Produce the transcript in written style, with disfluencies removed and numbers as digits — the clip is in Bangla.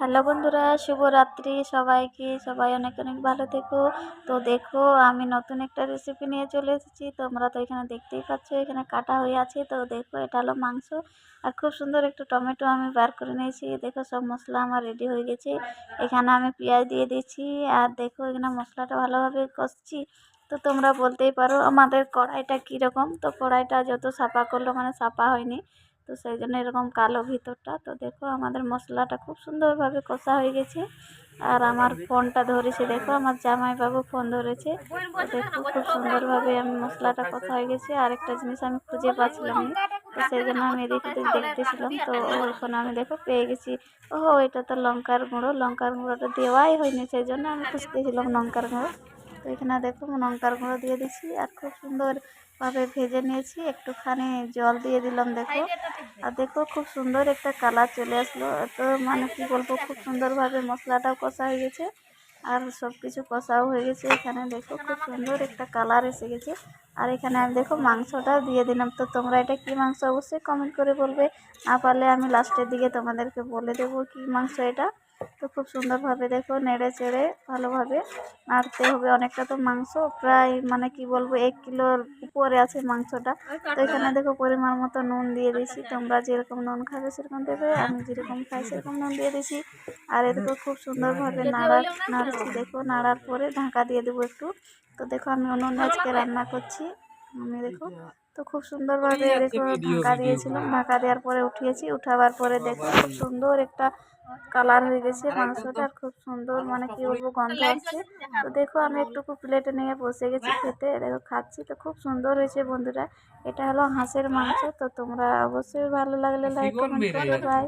হ্যালো বন্ধুরা, শুভরাত্রি সবাইকে। সবাই অনেক অনেক ভালো থেকো। তো দেখো, আমি নতুন একটা রেসিপি নিয়ে চলে এসেছি। তোমরা তো এখানে দেখতেই পাচ্ছ, এখানে কাটা হয়ে আছে। তো দেখো, এটা হলো মাংস। আর খুব সুন্দর একটা টমেটো আমি বার করে নিয়েছি। দেখো, সব মশলা আমার রেডি হয়ে গেছে। এখানে আমি পেঁয়াজ দিয়ে দিচ্ছি। আর দেখো, এখানে মশলাটা ভালোভাবে কষছি। তো তোমরা বলতেই পারো আমাদের কড়াইটা কীরকম। তো কড়াইটা যত সাফা করলো মানে সাফা হয়নি, তো সেই জন্য এরকম কালো ভিতরটা। তো দেখো, আমাদের মশলাটা খুব সুন্দরভাবে কষা হয়ে গেছে। আর আমার ফোনটা ধরেছে, দেখো আমার জামাইবাবু ফোন ধরেছে। তো দেখো, খুব সুন্দরভাবে আমি মশলাটা কষা হয়ে গেছে। আর একটা জিনিস আমি খুঁজে পাচ্ছিলাম না, তো সেই জন্য আমি এদিক ওদিক দেখতেছিলাম। তো ওখানে আমি দেখো পেয়ে গেছি। ওহো, এটা তো লঙ্কার গুঁড়ো। লঙ্কার গুঁড়োটা দেওয়াই হয়নি, সেই জন্য আমি খুঁজতেছিলাম লঙ্কার গুঁড়ো। তো এখানে দেখো লঙ্কার গুঁড়ো দিয়ে দিচ্ছি। আর খুব সুন্দরভাবে ভেজে নিয়েছি। একটুখানি জল দিয়ে দিলাম দেখো। আর দেখো, খুব সুন্দর একটা কালার চলে আসলো। তো মানে কি বলবো, খুব সুন্দরভাবে মশলাটাও কষা হয়ে গেছে। আর সব কিছু কষাও হয়ে গেছে। এখানে দেখো, খুব সুন্দর একটা কালার এসে গেছে। আর এখানে আমি দেখো মাংসটাও দিয়ে দিলাম। তো তোমরা এটা কি মাংস অবশ্যই কমেন্ট করে বলবে। না পারলে আমি লাস্টের দিকে তোমাদেরকে বলে দেবো কি মাংস এটা। তো খুব সুন্দরভাবে দেখো নেড়ে চেড়ে ভালোভাবে নাড়তে হবে। অনেকটা তো মাংস, প্রায় মানে কি বলবো 1 কিলোর উপরে আছে মাংসটা। তো এখানে দেখো পরিমাণ মতো নুন দিয়ে দিয়েছি। তোমরা যেরকম নুন খাবে সেরকম দেবে, আমি যেরকম খাই সেরকম নুন দিয়ে দিয়েছি। আর এদিকে খুব সুন্দরভাবে নাড়ছি। দেখো, নাড়ার পরে ঢাকা দিয়ে দেবো একটু। তো দেখো, আমি উনুনে আজকে রান্না করছি। আমি দেখো, তো খুব সুন্দরভাবে দেখো ঢাকা দিয়েছিলাম। ঢাকা দেওয়ার পরে উঠিয়েছি। উঠাবার পরে দেখো, খুব সুন্দর একটা কালার হয়ে গেছে মাংসটা। আর খুব সুন্দর মানে কি বলবো গন্ধ আসছে। তো দেখো, আমি একটুকু প্লেটে নিয়ে বসে গেছি খেতে। দেখো খাচ্ছি। তো খুব সুন্দর হয়েছে বন্ধুরা। এটা হলো হাঁসের মাংস। তো তোমরা অবশ্যই ভালো লাগলে লাইক কমেন্ট করবে। বাই।